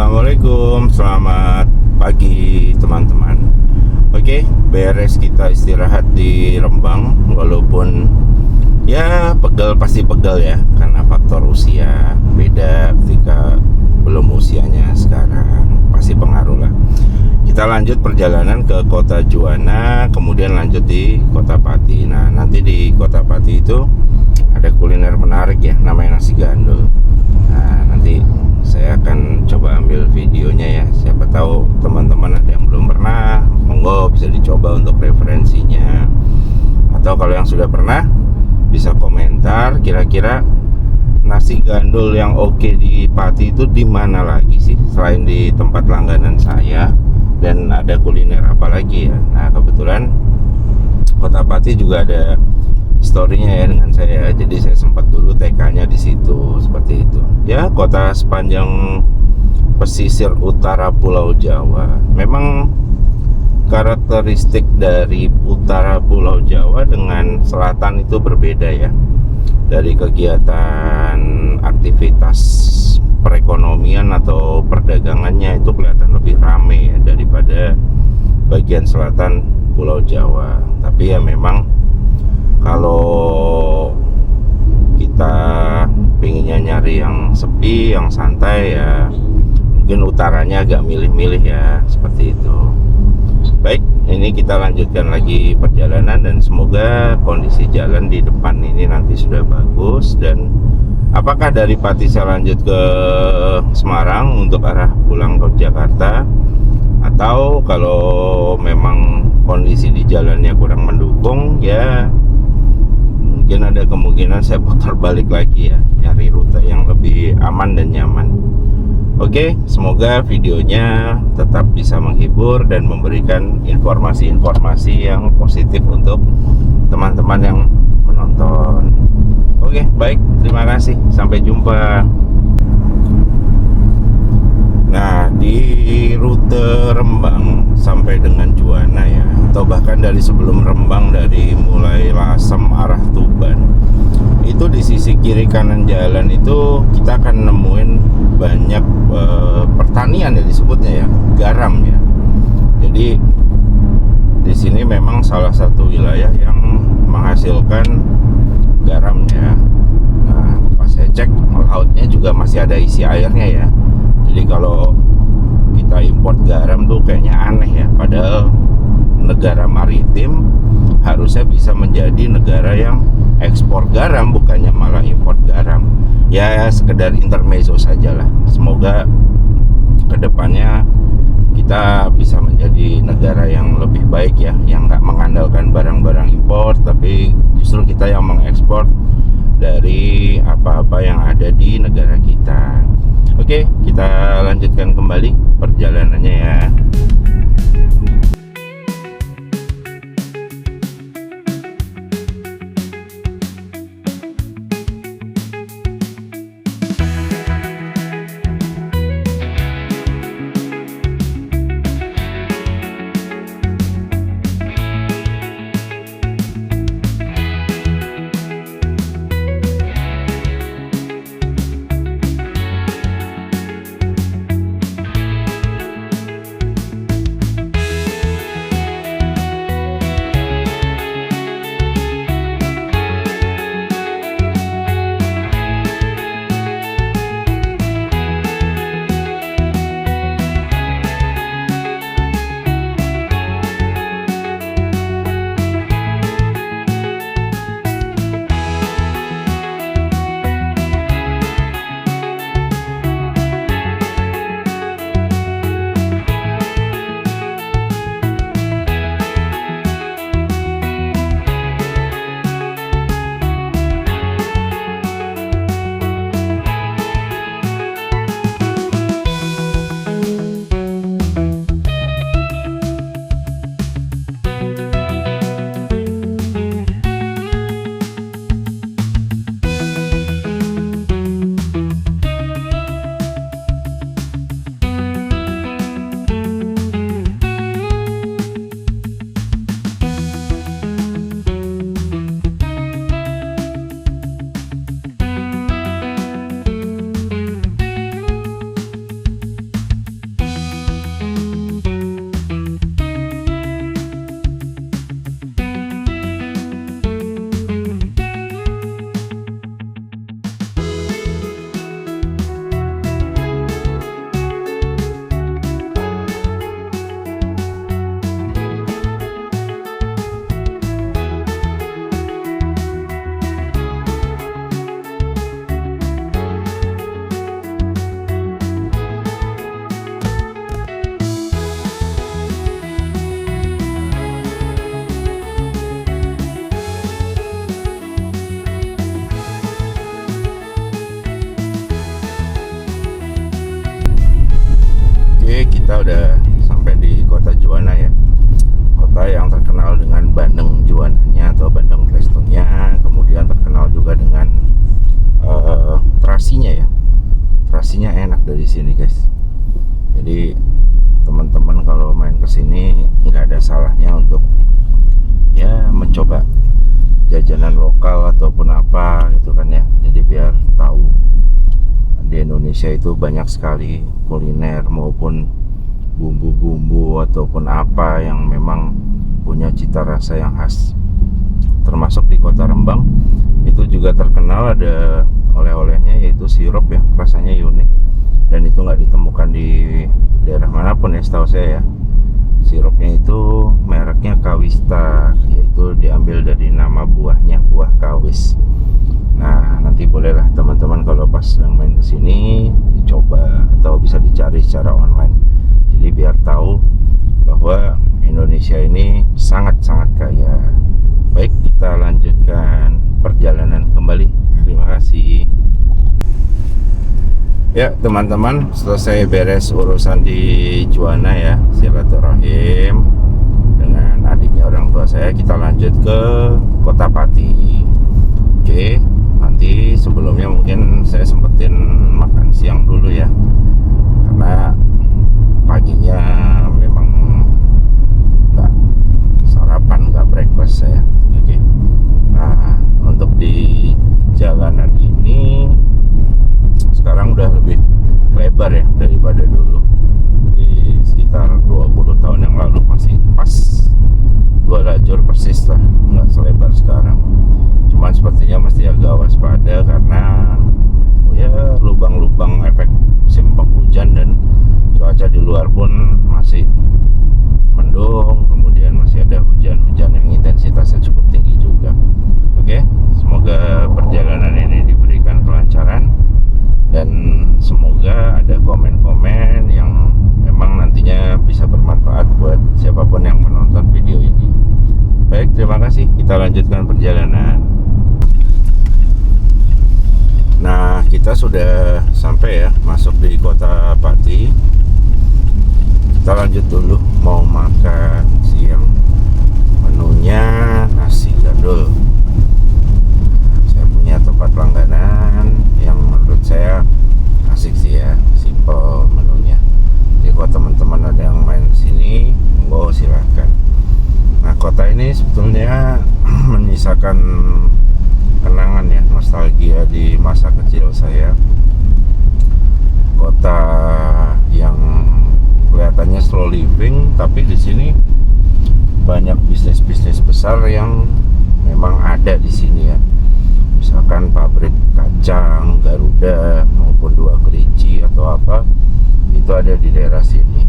Assalamualaikum, selamat pagi teman-teman. Oke, beres kita istirahat di Rembang. Walaupun ya pegel, pasti pegel ya, karena faktor usia. Beda ketika belum usianya sekarang, pasti pengaruh lah. Kita lanjut perjalanan ke kota Juwana, kemudian lanjut di kota Pati. Nah, nanti di kota Pati itu ada kuliner menarik ya, namanya nasi gandul. Nah, nanti saya akan coba ambil videonya ya. Siapa tahu teman-teman ada yang belum pernah, monggo bisa dicoba untuk referensinya. Atau kalau yang sudah pernah, bisa komentar kira-kira nasi gandul yang oke di Pati itu di mana lagi sih selain di tempat langganan saya, dan ada kuliner apa lagi ya. Nah, kebetulan kota Pati juga ada story-nya ya dengan saya. Jadi saya sempat dulu TK-nya di situ, seperti itu. Ya, kota sepanjang pesisir utara Pulau Jawa. Memang karakteristik dari utara Pulau Jawa dengan selatan itu berbeda ya. Dari kegiatan aktivitas perekonomian atau perdagangannya itu kelihatan lebih ramai ya daripada bagian selatan Pulau Jawa. Tapi ya memang kalau kita pinginnya nyari yang sepi, yang santai ya mungkin utaranya agak milih-milih ya, seperti itu. Baik, ini kita lanjutkan lagi perjalanan dan semoga kondisi jalan di depan ini nanti sudah bagus. Dan apakah dari Pati saya lanjut ke Semarang untuk arah pulang ke Jakarta, atau kalau memang kondisi di jalannya kurang mendukung ya mungkin ada kemungkinan saya putar balik lagi ya, nyari rute yang lebih aman dan nyaman. Oke, semoga videonya tetap bisa menghibur dan memberikan informasi-informasi yang positif untuk teman-teman yang menonton. Oke, baik, terima kasih, sampai jumpa. Nah, di rute Rembang sampai dengan Juwana ya, atau bahkan dari sebelum Rembang, dari mulai Lasem arah Tuban, itu di sisi kiri kanan jalan itu kita akan nemuin banyak pertanian ya, disebutnya ya, garam ya. Jadi di sini memang salah satu wilayah yang menghasilkan garam ya. Nah, pas saya cek lautnya juga masih ada isi airnya ya. Jadi kalau kita import garam tuh kayaknya aneh ya, padahal negara maritim harusnya bisa menjadi negara yang ekspor garam, bukannya malah import garam. Ya sekedar intermezzo saja lah. Semoga kedepannya kita bisa menjadi negara yang lebih baik ya, yang nggak mengandalkan barang-barang impor, tapi justru kita yang mengekspor dari apa-apa yang ada di negara kita. Oke, kita lanjutkan kembali perjalanannya ya. kita udah sampai di kota Juwana ya. Kota yang terkenal dengan bandeng Juwananya atau bandeng prestonya, kemudian terkenal juga dengan terasinya ya. Terasinya enak dari sini guys. Jadi teman-teman kalau main ke sini nggak ada salahnya untuk ya mencoba jajanan lokal ataupun apa gitu kan ya. Jadi biar tahu di Indonesia itu banyak sekali kuliner maupun bumbu-bumbu ataupun apa yang memang punya cita rasa yang khas. Termasuk di kota Rembang itu juga terkenal ada oleh-olehnya yaitu sirup ya, rasanya unik dan itu nggak ditemukan di daerah manapun ya setahu saya ya. Sirupnya itu mereknya Kawista, yaitu diambil dari nama buahnya, buah kawis. Nah, nanti bolehlah teman-teman kalau pas sedang main ke sini dicoba atau bisa dicari secara online. Jadi biar tahu bahwa Indonesia ini sangat-sangat kaya. Baik, kita lanjutkan perjalanan kembali. Terima kasih. Ya teman-teman, selesai beres urusan di Juwana ya, silaturahim dengan adiknya orang tua saya. Kita lanjut ke Kota Pati. Oke, nanti sebelumnya mungkin saya sempetin makan siang dulu ya, karena paginya memang nggak sarapan, nggak breakfast saya. Oke, nah untuk di jalanan ini sekarang udah lebih lebar ya daripada dulu. Di sekitar 20 tahun yang lalu masih pas 2 lajur persis lah, nggak selebar sekarang. Cuman sepertinya masih agak waspada karena ya lubang-lubang efek musim penghujan dan cuaca di luar pun masih mendung, kemudian masih ada hujan-hujan yang intensitasnya cukup tinggi juga. Oke, semoga perjalanan ini diberikan kelancaran dan semoga ada komen-komen yang memang nantinya bisa bermanfaat buat siapapun yang menonton video ini. Baik, terima kasih. Kita lanjutkan perjalanan. Nah, kita sudah sampai ya, masuk di Kota Pati. Kita lanjut dulu mau makan siang. Menunya nasi gandul. Saya punya tempat langganan yang menurut saya asik sih ya, simple menunya. Jadi kalau teman-teman ada yang main sini, monggo silahkan. Nah, kota ini sebetulnya menyisakan kenangan ya, nostalgia di masa kecil saya. Kota yang kelihatannya slow living, tapi di sini banyak bisnis-bisnis besar yang memang ada di sini ya. Misalkan pabrik kacang Garuda maupun Dua Kelinci atau apa, itu ada di daerah sini.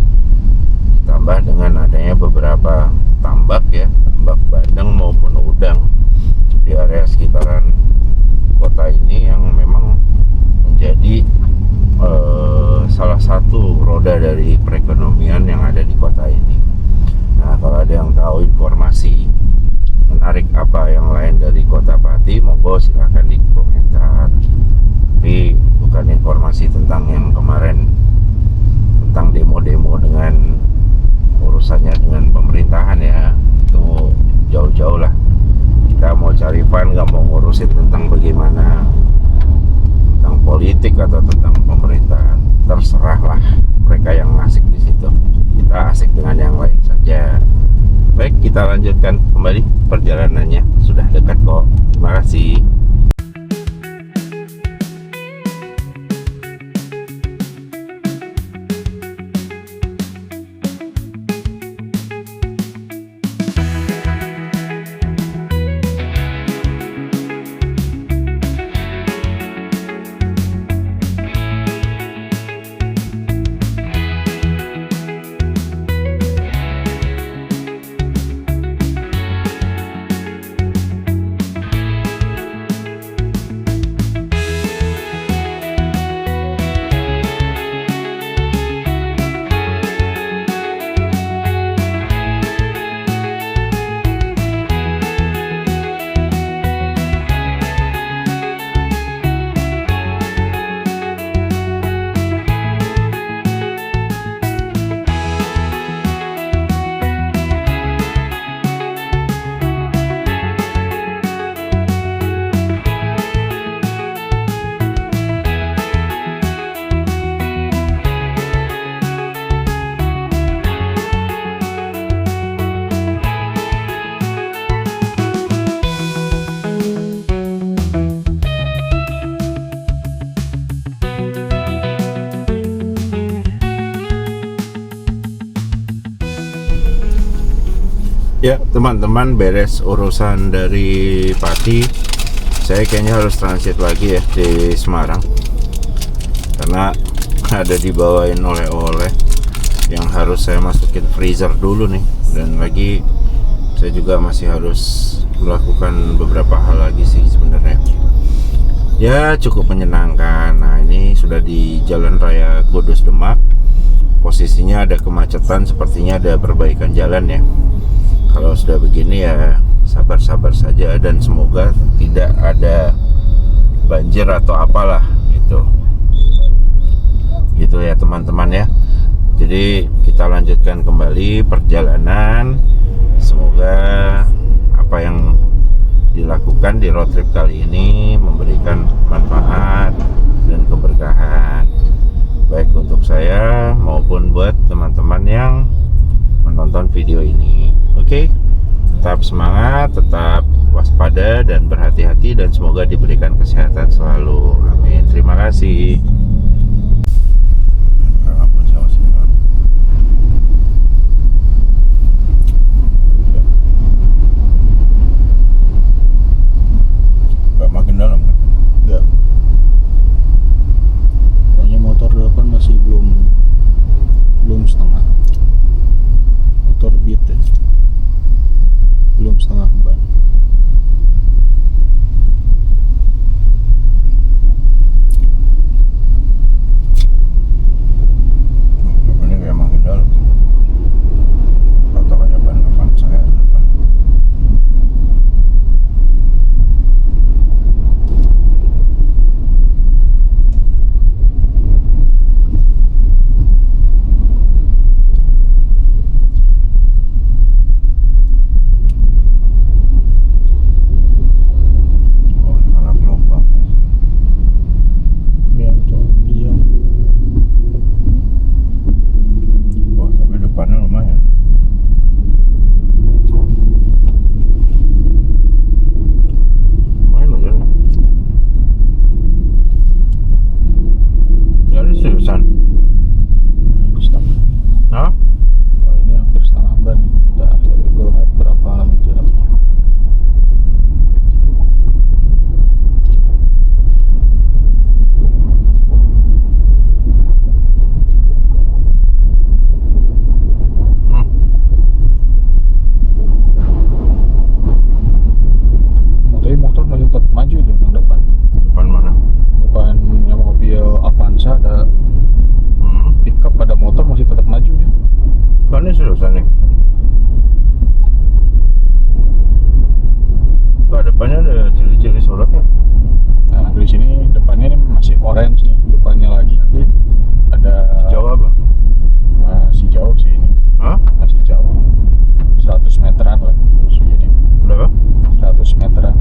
Ditambah dengan adanya beberapa tambak ya, tambak bandeng maupun udang di area sekitaran kota ini yang memang menjadi salah satu roda dari perekonomian yang ada di kota ini. Nah, kalau ada yang tahu informasi menarik apa yang lain dari Kota Pati, monggo silahkan di komentar. Tapi bukan informasi tentang yang kemarin tentang demo-demo dengan urusannya dengan pemerintahan ya, itu jauh-jauh lah. Kita mau cari fun, nggak mau ngurusin tentang bagaimana tentang politik atau tentang pemerintahan. Terserahlah mereka yang asik di situ. Kita asik dengan yang lain saja. Baik, kita lanjutkan kembali perjalanannya. Sudah dekat kok. Terima kasih. Ya teman-teman, beres urusan dari Pati, saya kayaknya harus transit lagi ya di Semarang karena ada dibawain oleh-oleh yang harus saya masukin freezer dulu nih, dan lagi saya juga masih harus melakukan beberapa hal lagi sih sebenarnya. Ya cukup menyenangkan. Nah ini sudah di Jalan Raya Kudus Demak, posisinya ada kemacetan, sepertinya ada perbaikan jalan ya. Kalau sudah begini ya sabar-sabar saja, dan semoga tidak ada banjir atau apalah gitu ya teman-teman ya. Jadi kita lanjutkan kembali perjalanan. Semoga apa yang dilakukan di road trip kali ini memberikan manfaat dan keberkahan, baik untuk saya maupun buat teman-teman yang menonton video ini. Oke, tetap semangat, tetap waspada dan berhati-hati, dan semoga diberikan kesehatan selalu. Amin. Terima kasih. Gak makin dalam kan? Enggak. Kayaknya motor depan masih belum setengah. Motor Beat ya. Belum setengah ban. Ini kayak makin dalam. Atau kayak ban Avanza ya depan. Oh, ini karena gelombang. Biar tuh kijang. Oh, tapi depannya lumayan. Lumayan loh ya. Ya ini seriusan. Ini setengah. Hah? Oh, ini hampir setengah ban. Kita lihat Google Map berapa lagi jaraknya. Hmm. Tapi motor masih tetap maju itu yang depan. Depan mana? Bukan yang mobil Avanza ada pickup, ada motor masih tetap maju dia. Kan ini seriusan nih. Kok depannya ada ciri-ciri sorotnya? Nah, di sini depannya ini masih orange nih, depannya lagi nanti ada Jauh apa? masih jauh sih ini, Hah? masih jauh, 100 meteran lah segini, Berapa? 100 meteran.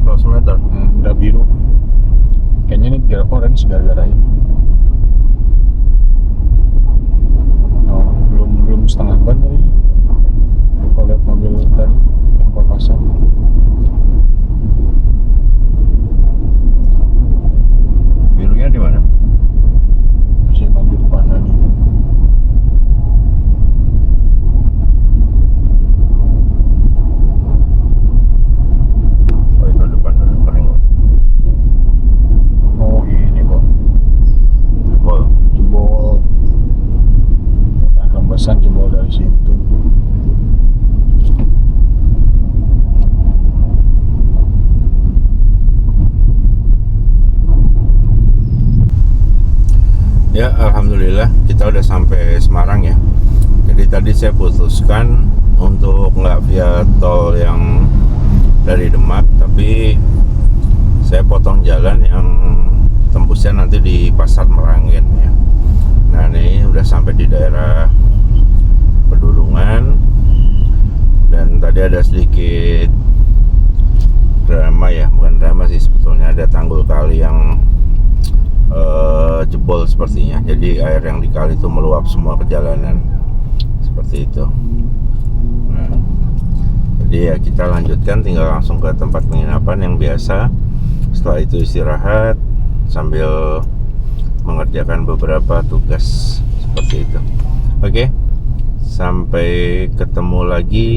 100 meter. Udah biru, kayaknya ini orange gara-gara ini. Oh, belum setengah ban tadi. Kalau lihat mobil tadi yang papasan. Birunya di mana? Masih maju depan lagi. Oh, itu depan udah kering kok. Oh ini kok Oh, jebol, rembesan jebol dari situ. ya alhamdulillah kita udah sampai Semarang ya. Jadi tadi saya putuskan untuk nggak via tol yang dari Demak, tapi saya potong jalan yang tembusnya nanti di Pasar Meranggen ya. Nah ini udah sampai di daerah Pedulungan, dan tadi ada sedikit drama ya, bukan drama sih sebetulnya, ada tanggul kali yang jebol sepertinya. Jadi air yang di kali itu meluap semua ke jalanan seperti itu. Nah, jadi ya kita lanjutkan, tinggal langsung ke tempat penginapan yang biasa. Setelah itu istirahat sambil mengerjakan beberapa tugas seperti itu. Oke, Sampai ketemu lagi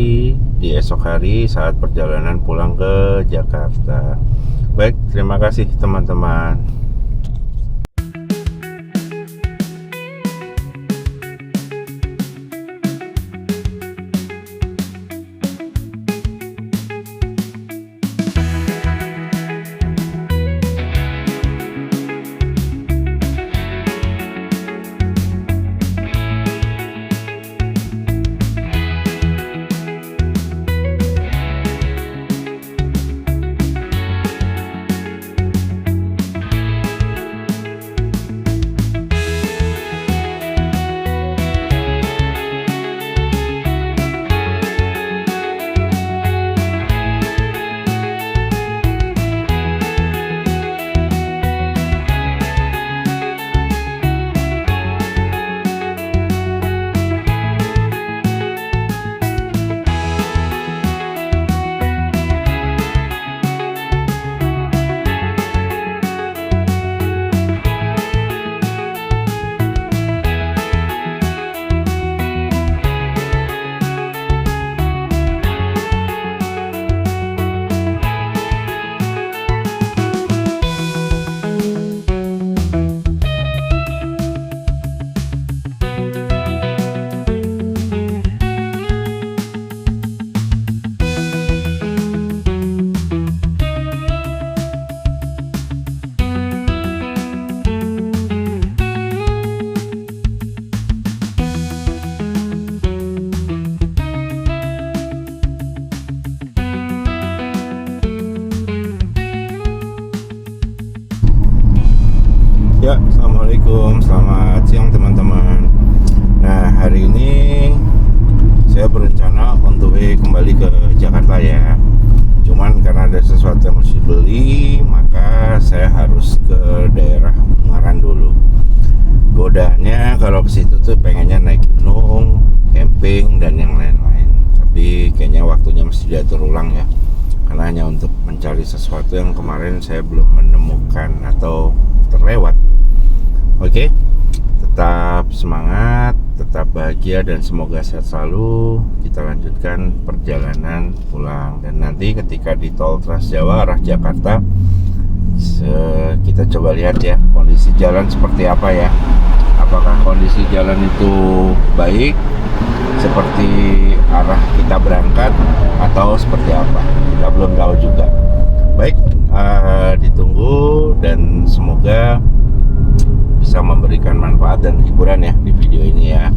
di esok hari saat perjalanan pulang ke Jakarta. Baik, terima kasih teman-teman. Ya, assalamualaikum, selamat siang teman-teman. Nah, hari ini saya berencana on the way kembali ke Jakarta ya. Cuman karena ada sesuatu yang harus dibeli, maka saya harus ke daerah Ungaran dulu. Godaannya kalau ke situ tuh pengennya naik gunung, camping dan yang lain-lain. Tapi kayaknya waktunya mesti diatur ulang ya. Karena hanya untuk mencari sesuatu yang kemarin saya belum menemukan atau terlewat. Oke, tetap semangat, tetap bahagia dan semoga sehat selalu. Kita lanjutkan perjalanan pulang. Dan nanti ketika di tol Trans Jawa arah Jakarta, kita coba lihat ya kondisi jalan seperti apa ya. Apakah kondisi jalan itu baik seperti arah kita berangkat atau seperti apa? Kita belum tahu juga. Baik, ditunggu dan semoga bisa memberikan manfaat dan hiburan ya di video ini ya.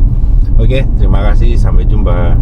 Oke, terima kasih, sampai jumpa.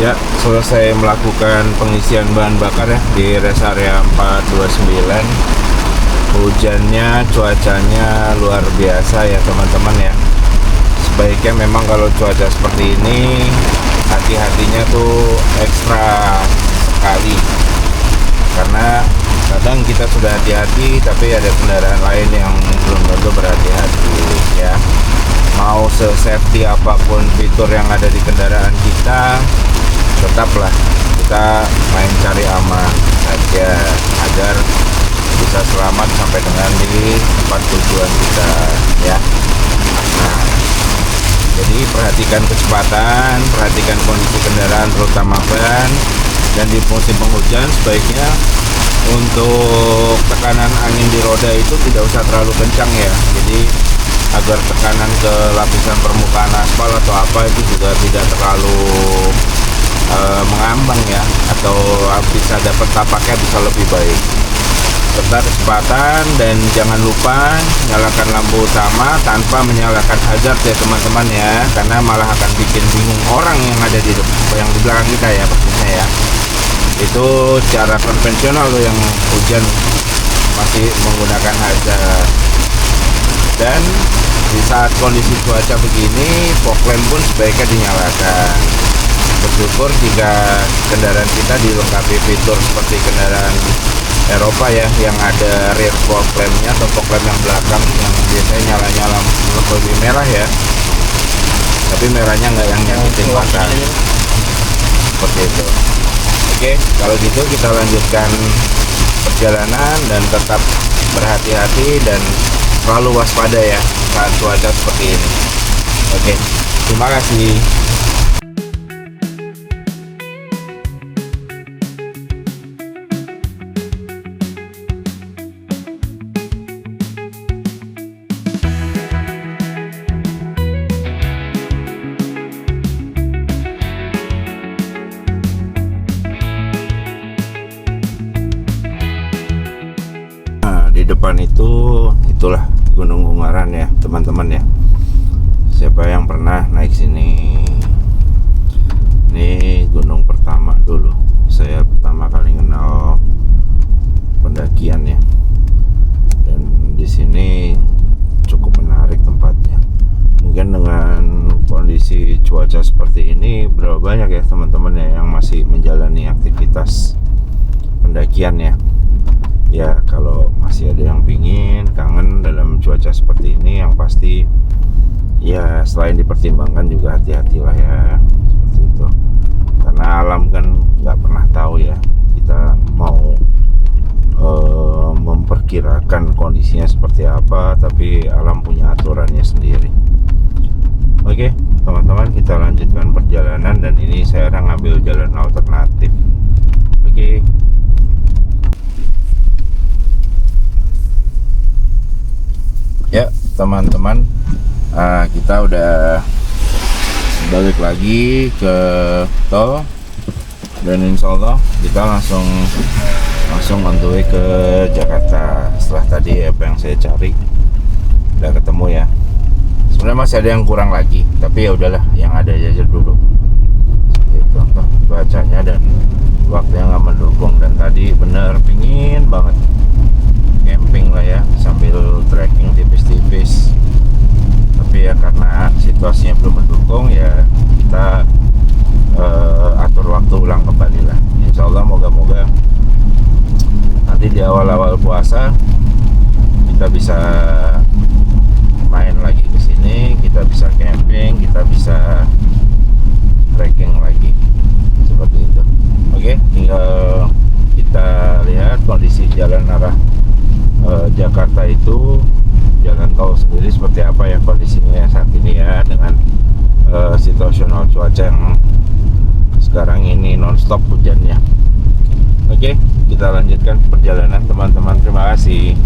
Ya, selesai melakukan pengisian bahan bakar ya di rest area 429. Hujannya, cuacanya luar biasa ya teman-teman ya. Sebaiknya memang kalau cuaca seperti ini hati-hatinya tuh ekstra sekali. Karena kadang kita sudah hati-hati tapi ada kendaraan lain yang belum tentu berhati-hati ya. Mau se-safety apapun fitur yang ada di kendaraan kita, tetaplah kita main cari aman saja agar bisa selamat sampai dengan di tempat tujuan kita ya. Nah, jadi perhatikan kecepatan, perhatikan kondisi kendaraan terutama ban, dan di musim penghujan sebaiknya untuk tekanan angin di roda itu tidak usah terlalu kencang ya. Jadi agar tekanan ke lapisan permukaan aspal atau apa itu juga tidak terlalu mengambang ya, atau bisa dapat tapaknya bisa lebih baik. Serta kecepatan, dan jangan lupa nyalakan lampu utama tanpa menyalakan hazard ya teman-teman ya, karena malah akan bikin bingung orang yang ada di belakang kita ya pastinya ya. Itu cara konvensional loh yang hujan masih menggunakan hazard. Dan di saat kondisi cuaca begini, fog lamp pun sebaiknya dinyalakan. Bersyukur jika kendaraan kita dilengkapi fitur seperti kendaraan Eropa ya, yang ada rear fog lamp-nya atau fog lamp yang belakang yang biasanya nyala-nyala lebih merah ya, tapi merahnya nggak yang nyakitin mata seperti itu. Oke, kalau gitu kita lanjutkan perjalanan dan tetap berhati-hati dan selalu waspada ya saat cuaca seperti ini. Oke, terima kasih. Di depan itulah Gunung Ungaran ya teman-teman ya. Siapa yang pernah naik sini? Ini gunung pertama dulu. Saya pertama kali kenal pendakian ya. Dan di sini cukup menarik tempatnya. Mungkin dengan kondisi cuaca seperti ini, berapa banyak ya teman-teman ya yang masih menjalani aktivitas pendakian ya. Ya kalau masih ada yang pingin kangen dalam cuaca seperti ini, yang pasti ya selain dipertimbangkan juga hati-hatilah ya, seperti itu. Karena alam kan nggak pernah tahu ya, kita mau memperkirakan kondisinya seperti apa, tapi alam punya aturannya sendiri. Oke teman-teman, kita lanjutkan perjalanan, dan ini saya ngambil jalan alternatif. Oke. Ya teman-teman, kita udah balik lagi ke tol, dan insya Allah kita langsung on the way ke Jakarta. Setelah tadi apa yang saya cari udah ketemu ya. Sebenarnya masih ada yang kurang lagi, tapi ya udahlah, yang ada aja dulu. Itu cuacanya dan waktunya nggak mendukung, dan tadi bener pingin banget camping lah ya sambil trekking tipis-tipis, tapi ya karena situasinya belum mendukung ya kita atur waktu ulang kembali lah. Insya Allah moga-moga nanti di awal-awal puasa kita bisa main lagi ke sini, kita bisa camping, kita bisa trekking lagi seperti itu. Oke, tinggal kita lihat kondisi jalan arah Jakarta itu, jalan tol sendiri seperti apa ya kondisinya saat ini ya, dengan situasional cuaca yang sekarang ini nonstop hujannya. Oke, kita lanjutkan perjalanan teman-teman. Terima kasih.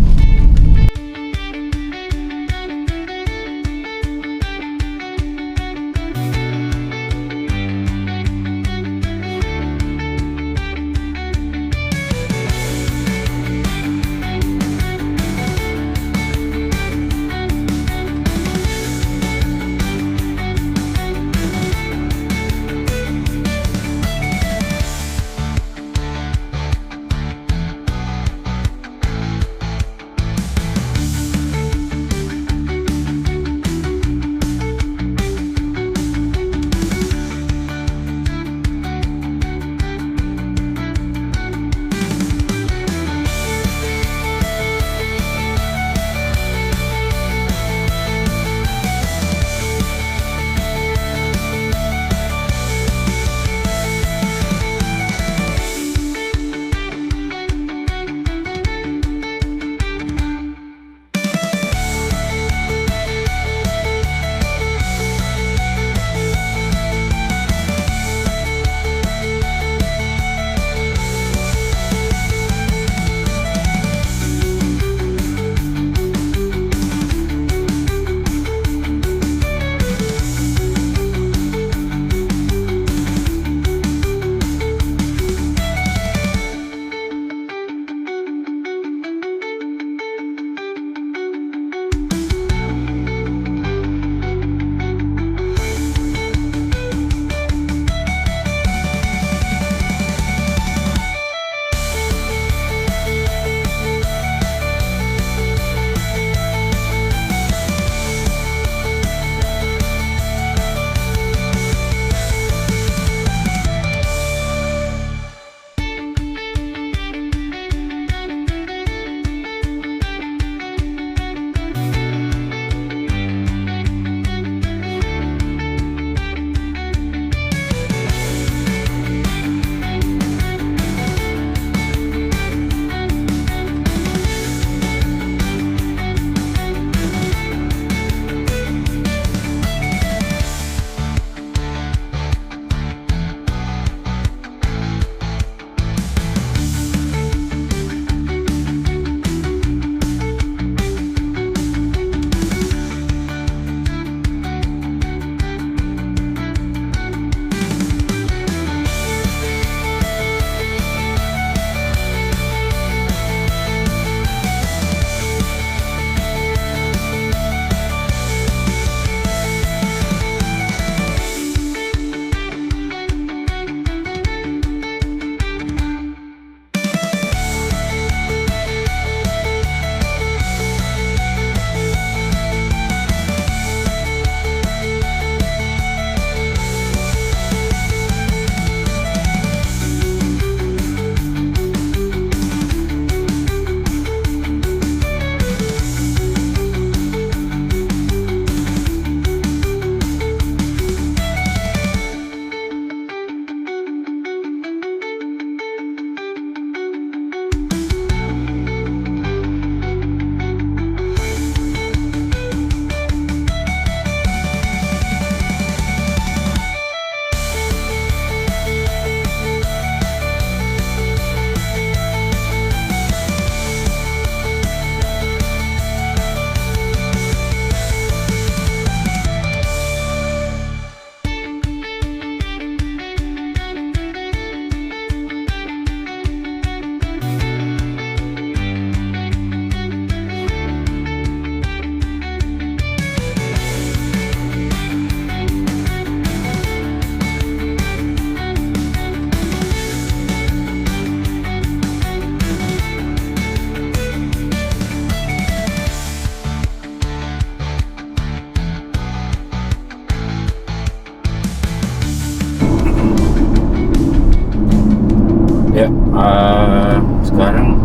Sekarang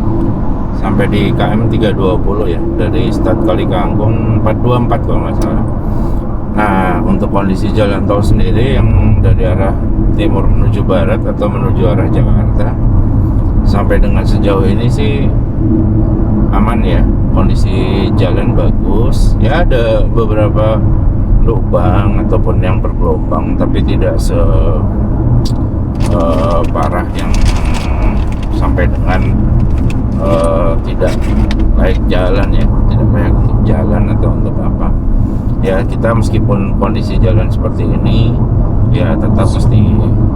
sampai di KM 320 ya, dari start Kali Kangkung 424 kalau nggak salah. Nah, untuk kondisi jalan tol sendiri yang dari arah timur menuju barat atau menuju arah Jakarta sampai dengan sejauh ini sih aman ya, kondisi jalan bagus ya, ada beberapa lubang ataupun yang bergelombang tapi tidak parah yang sampai dengan tidak layak jalan ya, tidak layak untuk jalan atau untuk apa ya. Kita meskipun kondisi jalan seperti ini ya tetap mesti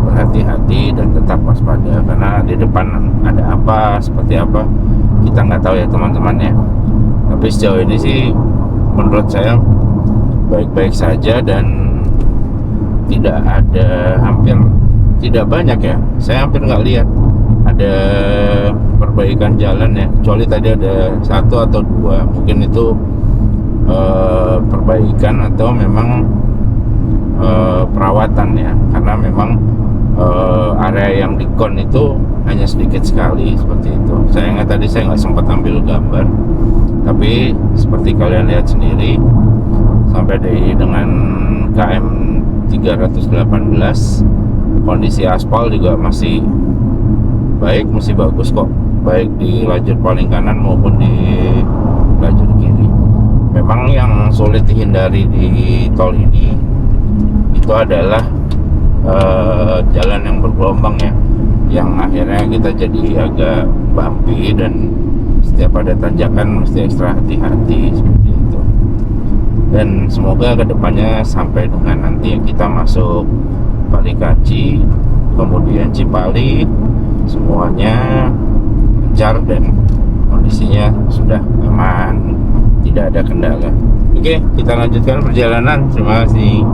berhati-hati dan tetap waspada, karena di depan ada apa, seperti apa kita nggak tahu ya teman-teman ya. Tapi sejauh ini sih menurut saya baik-baik saja dan tidak ada, hampir tidak banyak ya, saya hampir nggak lihat ada perbaikan jalan ya, kecuali tadi ada 1 atau 2 mungkin itu perbaikan atau memang perawatan ya, karena memang area yang dikon itu hanya sedikit sekali seperti itu. Saya ingat tadi saya nggak sempat ambil gambar, tapi seperti kalian lihat sendiri sampai dengan KM 318 kondisi aspal juga masih baik, masih bagus kok, baik di lajur paling kanan maupun di lajur kiri. Memang yang sulit dihindari di tol ini itu adalah jalan yang bergelombang ya, yang akhirnya kita jadi agak bumpy dan setiap ada tanjakan mesti ekstra hati-hati seperti itu. Dan semoga kedepannya sampai dengan nanti kita masuk Palikanci, kemudian Cipali, semuanya lancar dan kondisinya sudah aman, tidak ada kendala. Oke, kita lanjutkan perjalanan. Terima kasih.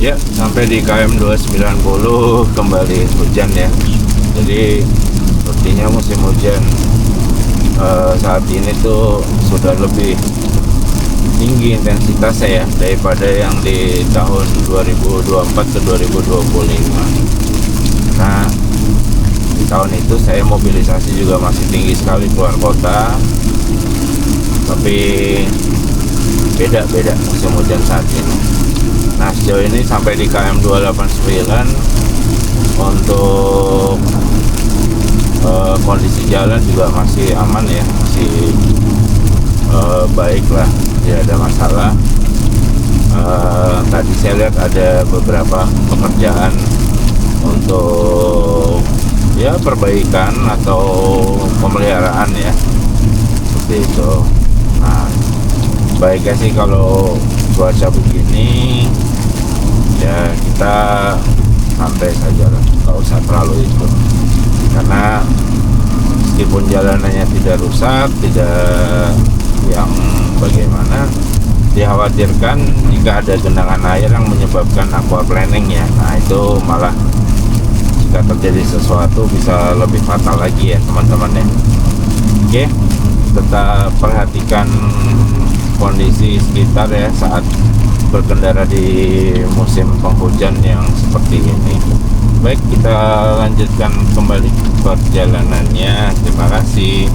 Ya, sampai di KM 290 kembali hujan ya. Jadi sepertinya musim hujan saat ini tuh sudah lebih tinggi intensitasnya ya daripada yang di tahun 2024 ke 2025. Nah, di tahun itu saya mobilisasi juga masih tinggi sekali keluar kota. Tapi beda musim hujan saat ini. Nah, sejauh ini sampai di KM 289 untuk kondisi jalan juga masih aman ya, masih baik lah, tidak ada masalah. Tadi saya lihat ada beberapa pekerjaan untuk ya perbaikan atau pemeliharaan ya, seperti itu. Nah, baiknya sih kalau cuaca begini ya kita santai saja lah, nggak usah terlalu itu, karena meskipun jalanannya tidak rusak, tidak yang bagaimana, dikhawatirkan jika ada genangan air yang menyebabkan aquaplaning ya. Nah, itu malah jika terjadi sesuatu bisa lebih fatal lagi ya teman-teman ya. Oke, tetap perhatikan kondisi sekitar ya saat berkendara di musim penghujan yang seperti ini. Baik, kita lanjutkan kembali perjalanannya. Terima kasih.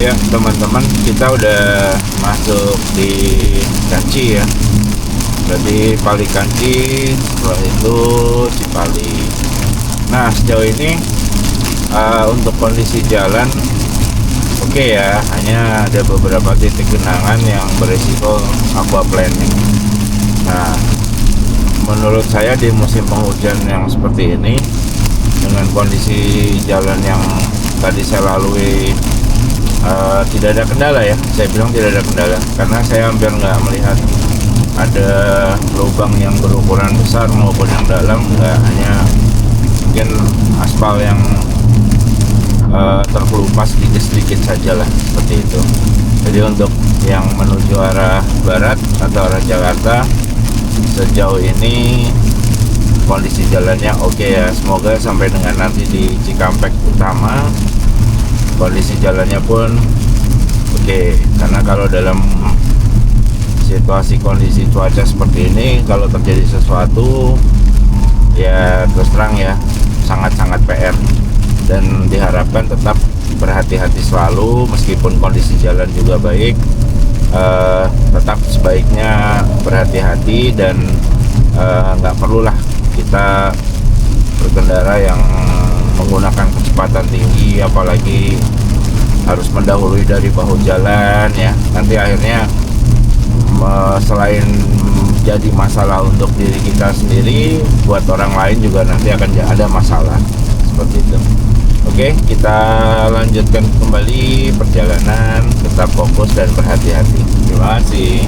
Ya teman-teman, kita udah masuk di Kanci ya. Berarti Pali Kanci, setelah itu Cipali. Nah sejauh ini untuk kondisi jalan oke ya, hanya ada beberapa titik genangan yang berisiko aquaplaning. Nah menurut saya di musim penghujan yang seperti ini, dengan kondisi jalan yang tadi saya lalui, tidak ada kendala ya. Saya bilang tidak ada kendala karena saya hampir nggak melihat ada lubang yang berukuran besar maupun yang dalam, nggak, hanya mungkin aspal yang terkelupas sedikit-sedikit saja lah, seperti itu. Jadi untuk yang menuju arah barat atau arah Jakarta sejauh ini kondisi jalannya oke ya. Semoga sampai dengan nanti di Cikampek Utama kondisi jalannya pun oke, karena kalau dalam situasi kondisi cuaca seperti ini, kalau terjadi sesuatu ya terus terang ya sangat-sangat PR, dan diharapkan tetap berhati-hati selalu meskipun kondisi jalan juga baik. Tetap sebaiknya berhati-hati dan nggak perlulah kita berkendara yang menggunakan kecepatan tinggi, apalagi harus mendahului dari bahu jalan ya. Nanti akhirnya selain jadi masalah untuk diri kita sendiri, buat orang lain juga nanti akan ada masalah seperti itu. Oke, kita lanjutkan kembali perjalanan, tetap fokus dan berhati-hati. Terima kasih.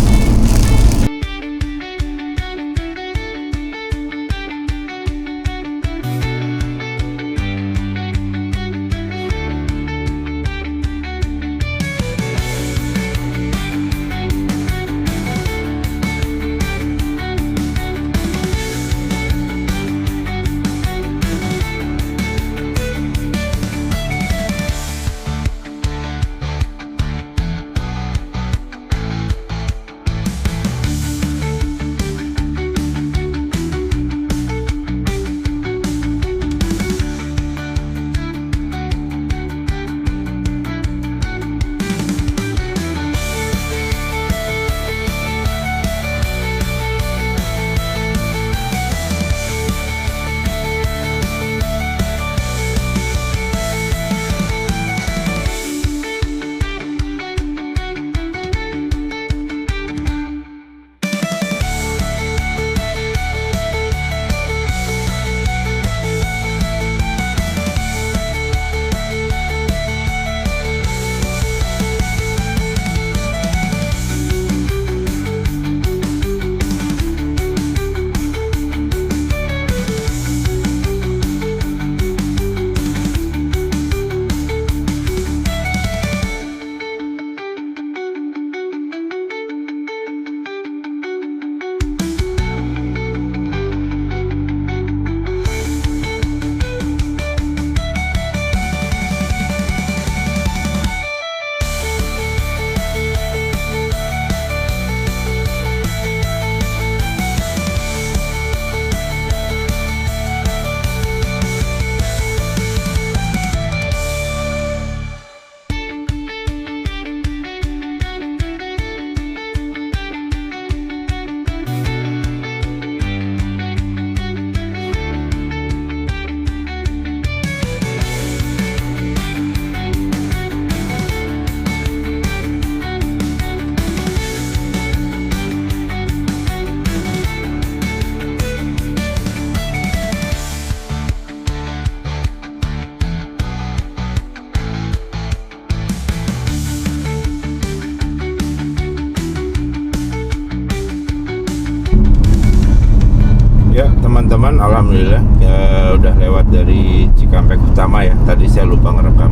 teman-teman, alhamdulillah ya, udah lewat dari Cikampek Utama ya. Tadi saya lupa ngerekam.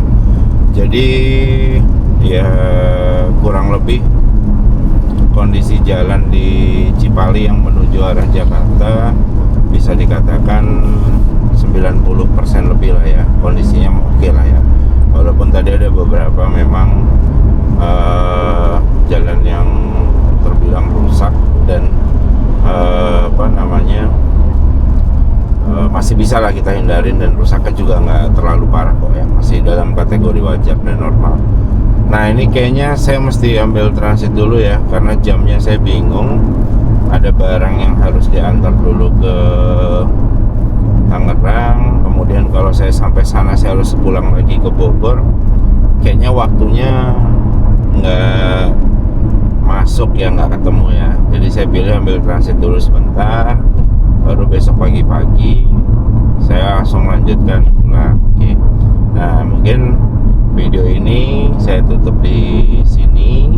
Jadi ya kurang lebih kondisi jalan di Cipali yang menuju arah Jakarta bisa dikatakan 90% lebih lah ya, kondisinya oke lah ya. Walaupun tadi ada beberapa memang jalan yang terbilang rusak dan masih bisa lah kita hindarin, dan rusaknya juga nggak terlalu parah kok ya, masih dalam kategori wajar dan normal. Nah ini kayaknya saya mesti ambil transit dulu ya, karena jamnya saya bingung. Ada barang yang harus diantar dulu ke Tangerang. Kemudian kalau saya sampai sana saya harus pulang lagi ke Bogor. Kayaknya waktunya nggak masuk ya, nggak ketemu ya. Jadi saya pilih ambil transit dulu sebentar, baru besok pagi-pagi saya langsung lanjutkan pulang. Oke. Nah mungkin video ini saya tutup di sini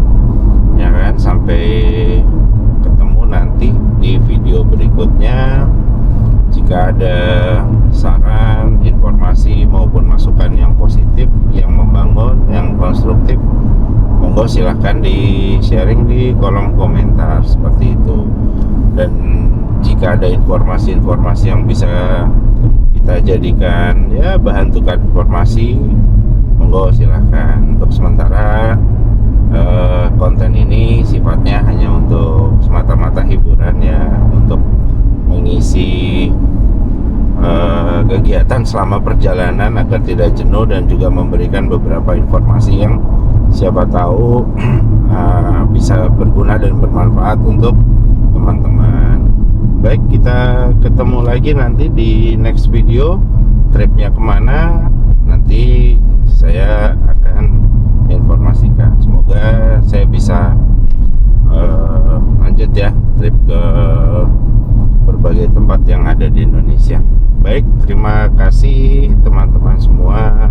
ya kan, sampai ketemu nanti di video berikutnya. Jika ada saran, informasi maupun masukan yang positif, yang membangun, yang konstruktif, monggo silahkan di sharing di kolom komentar seperti itu. Dan jika ada informasi-informasi yang bisa kita jadikan ya bahan tukar informasi, monggo silahkan. Untuk sementara konten ini sifatnya hanya untuk semata-mata hiburan ya, untuk mengisi kegiatan selama perjalanan agar tidak jenuh, dan juga memberikan beberapa informasi yang siapa tahu bisa berguna dan bermanfaat untuk teman-teman. Baik, kita ketemu lagi nanti di next video. Tripnya kemana nanti saya akan informasikan. Semoga saya bisa lanjut ya trip ke berbagai tempat yang ada di Indonesia. Baik, terima kasih teman-teman semua.